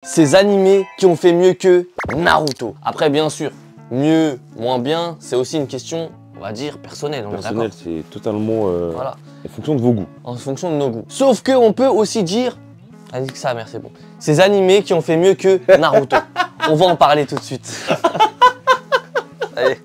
Ces animés qui ont fait mieux que Naruto. Après, bien sûr, mieux, moins bien, c'est aussi une question, on va dire, personnelle. Personnel, c'est totalement voilà. en fonction de vos goûts. En fonction de nos goûts. Sauf qu'on peut aussi dire... Vas-y que ça, merci, bon. Ces animés qui ont fait mieux que Naruto. On va en parler tout de suite. Allez.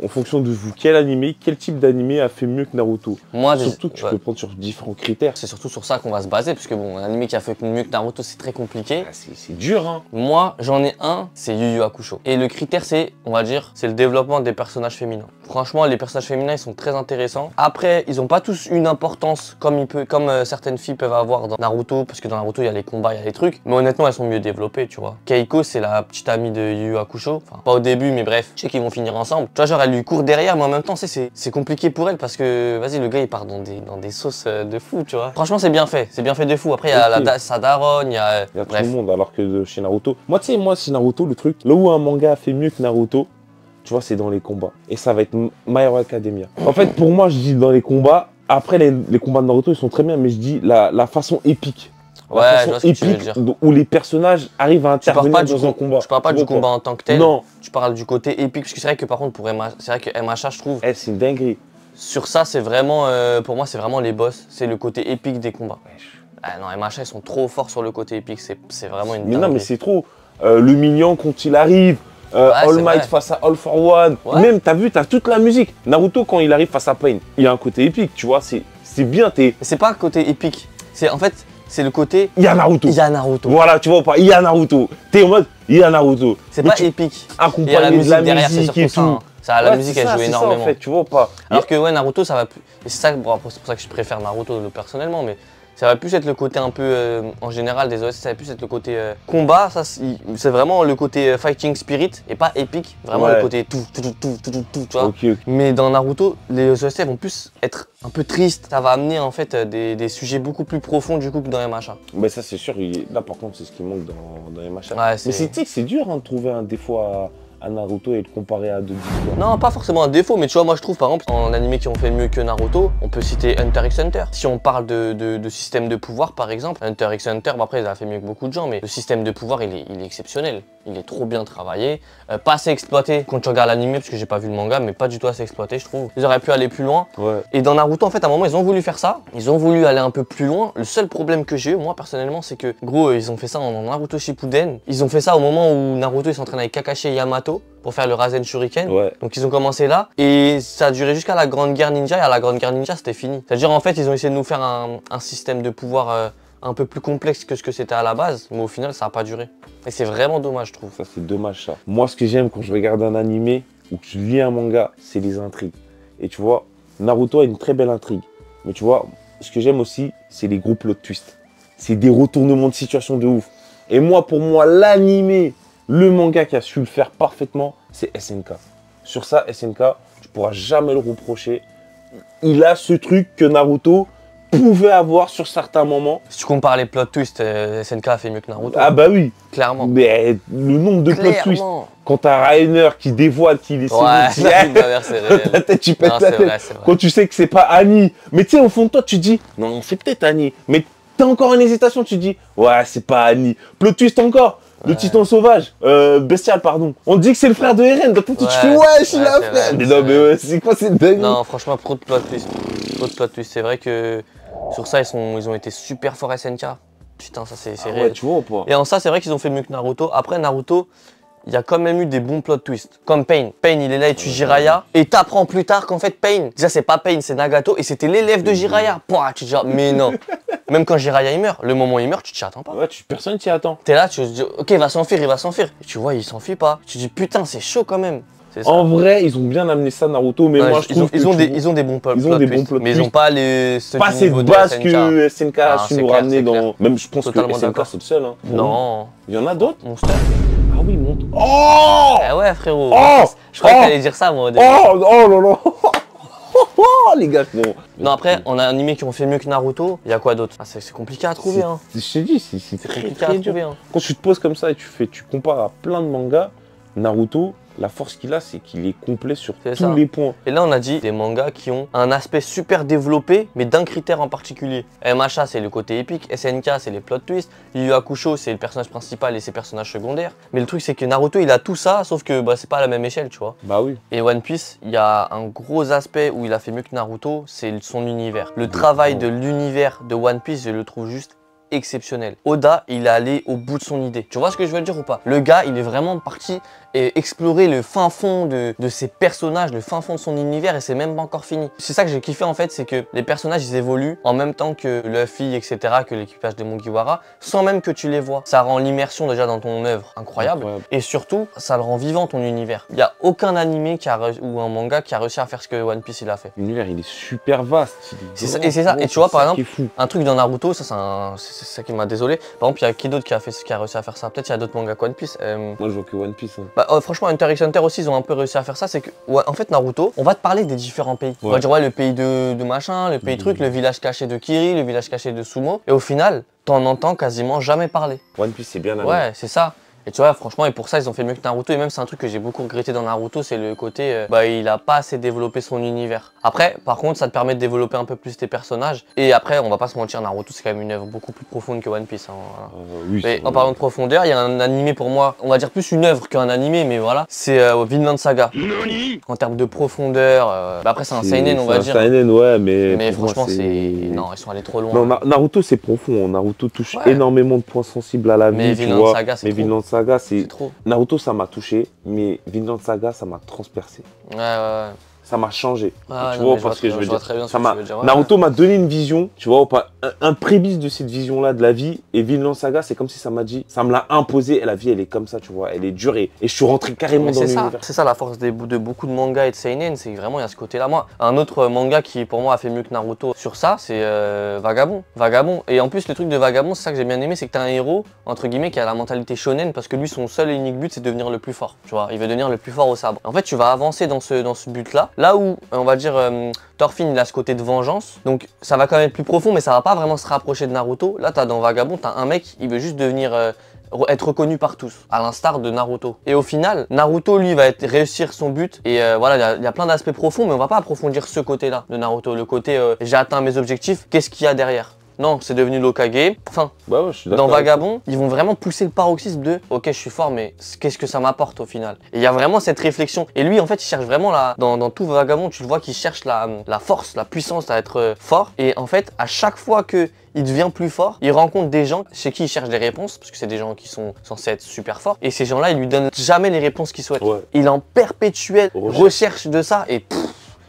En fonction de vous, quel type d'animé a fait mieux que Naruto? Moi, surtout que tu peux prendre sur différents critères. C'est surtout sur ça qu'on va se baser, parce que bon, un animé qui a fait mieux que Naruto, c'est très compliqué. Ah, c'est dur, hein. Moi, j'en ai un, c'est Yu Yu Hakusho. Et le critère, c'est, on va dire, c'est le développement des personnages féminins. Franchement, les personnages féminins, ils sont très intéressants. Après, ils n'ont pas tous une importance comme certaines filles peuvent avoir dans Naruto, parce que dans Naruto, il y a les combats, il y a les trucs. Mais honnêtement, elles sont mieux développées, tu vois. Keiko, c'est la petite amie de Yu Yu Hakusho. Enfin, pas au début, mais bref, je sais qu'ils vont finir ensemble. Tu vois, genre, elle lui court derrière, mais en même temps, c'est compliqué pour elle parce que, vas-y, le gars, il part dans des sauces de fou, tu vois. Franchement, c'est bien fait de fou. Après, il y a sa daronne, il y a tout le monde, alors que chez Naruto. Moi, tu sais, chez Naruto, le truc, là où un manga a fait mieux que Naruto, tu vois, c'est dans les combats. Et ça va être My Hero Academia. En fait, pour moi, je dis dans les combats, après, les combats de Naruto, ils sont très bien, mais je dis la façon épique. Ouais, je vois ce que tu veux dire. Où les personnages arrivent à intervenir dans un combat. Je parle pas du combat en tant que tel. Non. Tu parles du côté épique. Parce que c'est vrai que par contre, c'est vrai que MHA, je trouve. C'est une dinguerie. Sur ça, c'est vraiment, pour moi, c'est vraiment les boss. C'est le côté épique des combats. Ah non, MHA, ils sont trop forts sur le côté épique. C'est vraiment une dinguerie. Non, mais c'est trop. Le mignon, quand il arrive. All Might face à All for One. Ouais. Même, t'as vu, t'as toute la musique. Naruto, quand il arrive face à Pain, il y a un côté épique, tu vois. C'est bien. C'est pas un côté épique. En fait. C'est le côté... Il y a Naruto. Il y a Naruto. Voilà, tu vois pas, il y a Naruto. T'es en mode, il y a Naruto. C'est pas épique. Accompagné de la musique et tout. La musique, elle joue énormément. Ça, en fait, tu vois pas. Alors que ouais, Naruto, ça va plus... Et c'est ça, bon, c'est pour ça que je préfère Naruto personnellement, mais ça va plus être le côté un peu, en général, des OST, ça va plus être le côté combat. Ça, c'est vraiment le côté fighting spirit et pas épique. Vraiment le côté tout, tu vois. Okay. Mais dans Naruto, les OST vont plus être un peu tristes. Ça va amener en fait des sujets beaucoup plus profonds du coup que dans MHA. Mais ça, c'est sûr. Là, par contre, c'est ce qui manque dans MHA. Ouais, mais c'est dur hein, de trouver un défaut à Naruto et de comparer à d'autres histoires. Non, pas forcément un défaut, mais tu vois, moi je trouve par exemple, en animé qui ont fait mieux que Naruto, on peut citer Hunter x Hunter. Si on parle de système de pouvoir par exemple, Hunter x Hunter, bon, après il a fait mieux que beaucoup de gens, mais le système de pouvoir il est exceptionnel. Il est trop bien travaillé, pas assez exploité quand tu regardes l'animé, parce que j'ai pas vu le manga, mais pas du tout assez exploité je trouve. Ils auraient pu aller plus loin. Ouais. Et dans Naruto en fait à un moment ils ont voulu faire ça, ils ont voulu aller un peu plus loin. Le seul problème que j'ai eu moi personnellement c'est que gros ils ont fait ça en Naruto Shippuden. Ils ont fait ça au moment où Naruto il s'entraîne avec Kakashi et Yamato pour faire le Rasen Shuriken. Ouais. Donc ils ont commencé là et ça a duré jusqu'à la Grande Guerre Ninja et à la Grande Guerre Ninja c'était fini. C'est-à-dire en fait ils ont essayé de nous faire un système de pouvoir un peu plus complexe que ce que c'était à la base, mais au final ça n'a pas duré. Et c'est vraiment dommage je trouve. Ça c'est dommage ça. Moi ce que j'aime quand je regarde un animé ou que je lis un manga, c'est les intrigues. Et tu vois, Naruto a une très belle intrigue. Mais tu vois, ce que j'aime aussi, c'est les gros plot twists. C'est des retournements de situation de ouf. Et moi, pour moi, l'animé, le manga qui a su le faire parfaitement, c'est SNK. Sur ça, SNK, tu pourras jamais le reprocher. Il a ce truc que Naruto pouvait avoir sur certains moments. Si tu compares les plot twists, SNK a fait mieux que Naruto. Ah bah oui. Clairement. Mais le nombre de plot twists. Quand t'as Rainer qui dévoile qu'il est ta tête, tu pètes la tête. Vrai. Quand tu sais que c'est pas Annie. Mais tu sais, au fond de toi, tu dis, non, c'est peut-être Annie. Mais t'as encore une hésitation, tu dis, ouais, c'est pas Annie. Plot twist encore. Le titan sauvage, bestial, pardon. On dit que c'est le frère de Eren. Donc tu fais, ouais, je suis là, frère. Mais non, mais c'est quoi cette dingue? Non, franchement, trop de plot twist. Trop de plot twist. C'est vrai que sur ça, ils ont été super forts SNK. Putain, ça c'est réel. Ouais, tu vois ou pas? Et en ça, c'est vrai qu'ils ont fait mieux que Naruto. Après, Naruto, il y a quand même eu des bons plot twists. Comme Pain. Pain, il est là, il tue Jiraiya. Et t'apprends plus tard qu'en fait, Pain, déjà, c'est pas Pain, c'est Nagato. Et c'était l'élève de Jiraiya. Pouah, tu te dis, mais non. Même quand Jiraiya il meurt, le moment où il meurt, tu t'y attends pas. Ouais, personne t'y attend. T'es là, tu te dis, ok, il va s'enfuir. Et tu vois, il s'enfuit pas. Tu te dis, putain, c'est chaud quand même. En vrai, ils ont bien amené ça Naruto, mais moi je trouve ils ont des bons plot twists. Mais ils ont pas cette base que SNK a su nous ramener dans. Même je pense que SNK c'est le seul. Hein. Non. Il y en a d'autres. Monster. Ah oui, Monster. Oh. Eh ouais, frérot. Oh. Je croyais que t'allais dire ça, moi. Oh là là. Oh les gars, bon. Non, après, on a un animé qui ont fait mieux que Naruto. Il y a quoi d'autre? C'est compliqué à trouver. Hein. Je t'ai dit, c'est compliqué à trouver. Hein. Quand tu te poses comme ça et tu compares à plein de mangas, Naruto, la force qu'il a, c'est qu'il est complet sur C'est tous ça. les points. Et là, on a dit des mangas qui ont un aspect super développé, mais d'un critère en particulier. MHA, c'est le côté épique. SNK, c'est les plot twists. Yu Yu Hakusho, c'est le personnage principal et ses personnages secondaires. Mais le truc, c'est que Naruto, il a tout ça, sauf que bah, c'est pas à la même échelle, tu vois. Bah oui. Et One Piece, il y a un gros aspect où il a fait mieux que Naruto, c'est son univers. Le travail de l'univers de One Piece, je le trouve juste exceptionnel. Oda, il est allé au bout de son idée. Tu vois ce que je veux dire ou pas? Le gars, il est vraiment parti et explorer le fin fond de ses personnages, le fin fond de son univers, et c'est même pas encore fini. C'est ça que j'ai kiffé en fait, c'est que les personnages, ils évoluent en même temps que Luffy, etc., que l'équipage des Mugiwara, sans même que tu les vois. Ça rend l'immersion déjà dans ton œuvre incroyable, et surtout, ça le rend vivant ton univers. Il n'y a aucun animé ou un manga qui a réussi à faire ce que One Piece il a fait. L'univers, il est super vaste. C'est ça, et c'est ça. Et tu vois, par exemple, un truc dans Naruto, ça c'est ça qui m'a désolé. Par exemple, il y a qui d'autre qui a réussi à faire ça? Peut-être il y a d'autres mangas que One Piece. Moi, je vois que One Piece. Hein. Bah, franchement, Hunter x Hunter aussi, ils ont un peu réussi à faire ça. C'est que, ouais, en fait, Naruto, on va te parler des différents pays. On va dire, ouais, le pays de machin, le pays truc, le village caché de Kiri, le village caché de Sumo. Et au final, t'en entends quasiment jamais parler. One Piece, c'est bien amené. Ouais, c'est ça. Et tu vois, franchement, et pour ça, ils ont fait mieux que Naruto. Et même, c'est un truc que j'ai beaucoup regretté dans Naruto, c'est le côté, bah, il a pas assez développé son univers. Après, par contre, ça te permet de développer un peu plus tes personnages. Et après, on va pas se mentir, Naruto, c'est quand même une œuvre beaucoup plus profonde que One Piece. Hein, voilà. Oui, mais en parlant de profondeur, il y a un animé pour moi, on va dire plus une œuvre qu'un animé, mais voilà, c'est Vinland Saga. En termes de profondeur, bah après, c'est un seinen, on va dire. C'est un seinen, ouais, mais franchement, c'est. Non, ils sont allés trop loin. Non, Naruto, c'est profond. Naruto touche énormément de points sensibles à la vie, tu vois. Mais Vinland Saga, c'est trop. Naruto, ça m'a touché, mais Vinland Saga, ça m'a transpercé. Ouais. Ça m'a changé. Ah, tu non, vois, parce que je veux dire, très bien Naruto m'a donné une vision, tu vois, un prémisse de cette vision-là de la vie. Et Vinland Saga, c'est comme si ça m'a dit, ça me l'a imposé. Et la vie, elle est comme ça, tu vois, elle est dure. Et je suis rentré carrément dans l'univers. C'est ça la force de beaucoup de mangas et de seinen, c'est vraiment il y a ce côté-là. Moi, un autre manga qui pour moi a fait mieux que Naruto sur ça, c'est Vagabond. Vagabond. Et en plus, le truc de Vagabond, c'est ça que j'ai bien aimé, c'est que t'as un héros entre guillemets qui a la mentalité shonen parce que lui, son seul et unique but, c'est de devenir le plus fort. Tu vois, il veut devenir le plus fort au sabre. En fait, tu vas avancer dans ce but-là. Là où on va dire Thorfinn il a ce côté de vengeance, donc ça va quand même être plus profond, mais ça va pas vraiment se rapprocher de Naruto. Là, t'as dans Vagabond, t'as un mec, il veut juste devenir être reconnu par tous, à l'instar de Naruto. Et au final, Naruto lui va réussir son but. Et voilà, il y a plein d'aspects profonds, mais on va pas approfondir ce côté-là de Naruto, le côté j'ai atteint mes objectifs, qu'est-ce qu'il y a derrière? Non, c'est devenu l'Hokage. Enfin, bah ouais, dans Vagabond, ils vont vraiment pousser le paroxysme de ok, je suis fort, mais qu'est-ce que ça m'apporte au final? Et il y a vraiment cette réflexion. Et lui, en fait, il cherche vraiment dans tout Vagabond, tu le vois qu'il cherche la force, la puissance à être fort. Et en fait, à chaque fois que il devient plus fort, il rencontre des gens chez qui il cherche des réponses, parce que c'est des gens qui sont censés être super forts. Et ces gens-là, ils lui donnent jamais les réponses qu'il souhaite. Ouais. Il est en perpétuelle recherche de ça et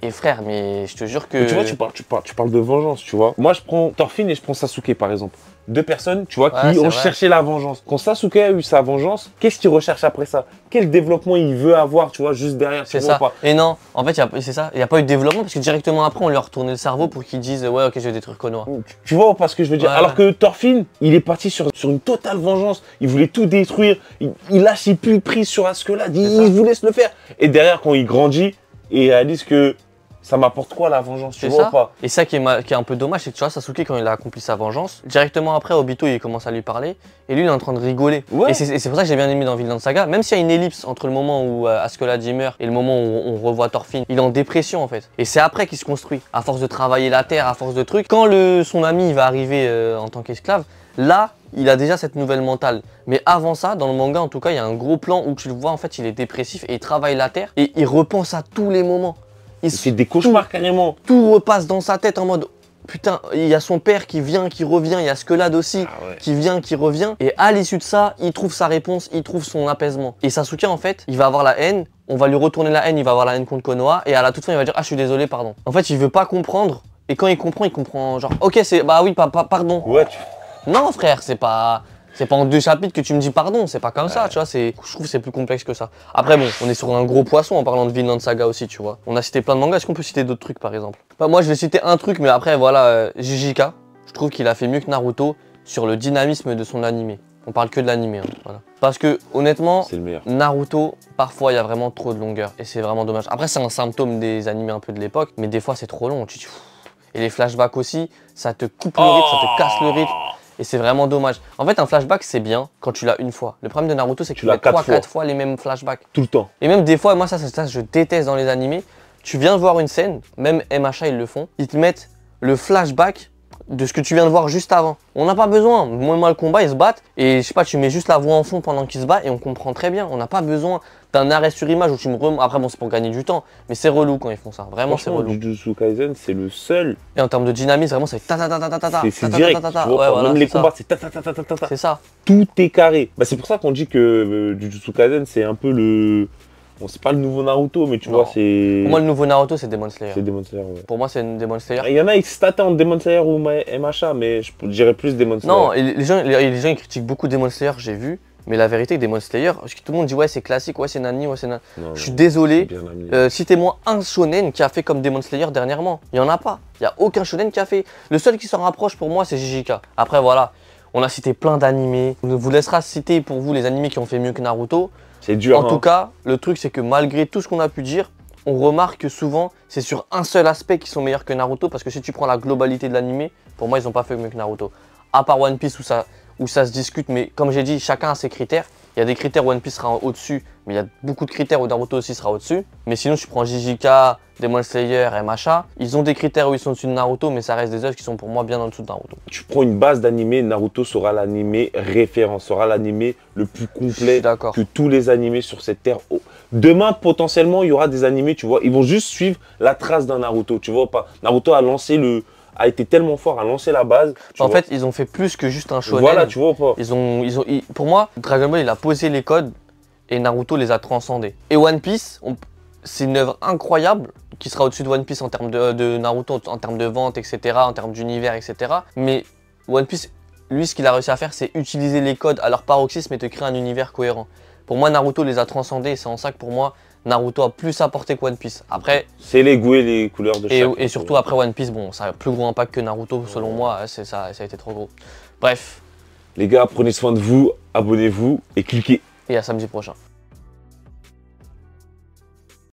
et frère, mais je te jure que... Mais tu vois, tu parles de vengeance, tu vois. Moi, je prends Thorfinn et je prends Sasuke, par exemple. Deux personnes, tu vois, qui ont cherché la vengeance. Quand Sasuke a eu sa vengeance, qu'est-ce qu'il recherche après ça? Quel développement il veut avoir, tu vois, juste derrière? C'est ça. Et non, en fait, c'est ça. Il n'y a pas eu de développement parce que directement après, on lui a retourné le cerveau pour qu'ils disent ouais, ok, je vais détruire Konoha. Tu vois pas ce que je veux dire? Alors que Thorfinn, il est parti sur une totale vengeance. Il voulait tout détruire. Il lâchait plus prise sur Ascalade. Il voulait se le faire. Et derrière, quand il grandit, il réalise que ça m'apporte quoi la vengeance, tu vois pas? Et ça qui est un peu dommage, c'est que tu vois, Sasuke, quand il a accompli sa vengeance, directement après, Obito, il commence à lui parler, et lui, il est en train de rigoler. Ouais. Et c'est pour ça que j'ai bien aimé dans Vinland Saga, même s'il y a une ellipse entre le moment où Ascalade meurt et le moment où on revoit Thorfinn, il est en dépression en fait. Et c'est après qu'il se construit, à force de travailler la terre, à force de trucs. Quand son ami va arriver en tant qu'esclave, là, il a déjà cette nouvelle mentale. Mais avant ça, dans le manga, en tout cas, il y a un gros plan où tu le vois, en fait, il est dépressif et il travaille la terre, et il repense à tous les moments. Il fait des cauchemars carrément. Tout repasse dans sa tête en mode putain, il y a son père qui vient, qui revient, il y a Ascalade aussi qui vient, qui revient. Et à l'issue de ça, il trouve sa réponse, il trouve son apaisement. Et Sasuke en fait, il va avoir la haine, on va lui retourner la haine, il va avoir la haine contre Konoha. Et à la toute fin, il va dire ah je suis désolé, pardon. En fait, il veut pas comprendre. Et quand il comprend genre ok c'est bah oui pardon. Ouais. Non frère, c'est pas en 2 chapitres que tu me dis pardon, c'est pas comme ça, tu vois, je trouve que c'est plus complexe que ça. Après bon, on est sur un gros poisson en parlant de Vinland Saga aussi, tu vois. On a cité plein de mangas, est-ce qu'on peut citer d'autres trucs par exemple? Bah, moi je vais citer un truc, mais après voilà, JJK, je trouve qu'il a fait mieux que Naruto sur le dynamisme de son animé. On parle que de l'animé, hein, voilà. Parce que honnêtement, Naruto, parfois il y a vraiment trop de longueur et c'est vraiment dommage. Après c'est un symptôme des animés un peu de l'époque, mais des fois c'est trop long, et les flashbacks aussi, ça te coupe le rythme, ça te casse le rythme. Et c'est vraiment dommage. En fait, un flashback, c'est bien quand tu l'as une fois. Le problème de Naruto, c'est que tu l'as as 3-4 fois les mêmes flashbacks. Tout le temps. Et même des fois, moi, ça, je déteste dans les animés. Tu viens de voir une scène, même MHA, ils le font. Ils te mettent le flashback de ce que tu viens de voir juste avant. On n'a pas besoin. Moi, le combat, ils se battent. Et je sais pas, tu mets juste la voix en fond pendant qu'ils se battent et on comprend très bien. On n'a pas besoin d'un arrêt sur image où tu me remontes. Après, bon, c'est pour gagner du temps. Mais c'est relou quand ils font ça. Vraiment, c'est relou. Jujutsu Kaisen, c'est le seul. Et en termes de dynamisme, vraiment, c'est ta ta ta ta ta ta ta. C'est direct. Même les combats, c'est ta ta ta ta ta ta. C'est ça. Tout est carré. Bah, c'est pour ça qu'on dit que Jujutsu Kaisen, c'est un peu le. Bon, c'est pas le nouveau Naruto, mais tu vois, c'est. Pour moi, le nouveau Naruto, c'est Demon Slayer. C'est Demon Slayer, ouais. Pour moi, c'est Demon Slayer. Il y en a qui se tâtent entre Demon Slayer ou MHA, mais je dirais plus Demon Slayer. Non, et les gens ils critiquent beaucoup Demon Slayer, j'ai vu. Mais la vérité, Demon Slayer, parce que tout le monde dit ouais, c'est classique, ouais, c'est nani, ouais, c'est nani. Je suis désolé. Citez-moi un shonen qui a fait comme Demon Slayer dernièrement. Il n'y en a pas. Il n'y a aucun shonen qui a fait. Le seul qui s'en rapproche pour moi, c'est JJK. Après, voilà. On a cité plein d'animés. On vous laissera citer pour vous les animés qui ont fait mieux que Naruto. C'est dur. En tout cas, le truc, c'est que malgré tout ce qu'on a pu dire, on remarque que souvent, c'est sur un seul aspect qu'ils sont meilleurs que Naruto. Parce que si tu prends la globalité de l'animé, pour moi, ils n'ont pas fait mieux que Naruto. À part One Piece où ça se discute, mais comme j'ai dit, chacun a ses critères. Il y a des critères où One Piece sera au-dessus, mais il y a beaucoup de critères où Naruto aussi sera au-dessus. Mais sinon, tu prends JJK, Demon Slayer, MHA, ils ont des critères où ils sont au-dessus de Naruto, mais ça reste des œuvres qui sont pour moi bien en dessous de Naruto. Tu prends une base d'animé, Naruto sera l'animé référence, sera l'animé le plus complet que tous les animés sur cette terre. Demain, potentiellement, il y aura des animés, tu vois, ils vont juste suivre la trace d'un Naruto, tu vois pas. Naruto a été tellement fort à lancer la base. En fait, ils ont fait plus que juste un shonen. Voilà, tu vois ou pas. Pour moi, Dragon Ball, il a posé les codes et Naruto les a transcendés. Et One Piece, c'est une œuvre incroyable qui sera au-dessus de One Piece en termes de Naruto, en termes de vente, etc., en termes d'univers, etc. Mais One Piece, lui, ce qu'il a réussi à faire, c'est utiliser les codes à leur paroxysme et te créer un univers cohérent. Pour moi, Naruto les a transcendés et c'est en ça que pour moi, Naruto a plus apporté que One Piece. Après, c'est les goûts et les couleurs de chaque. Et surtout après One Piece, bon, ça a un plus gros impact que Naruto, selon moi, ça a été trop gros. Bref. Les gars, prenez soin de vous, abonnez-vous et cliquez. Et à samedi prochain.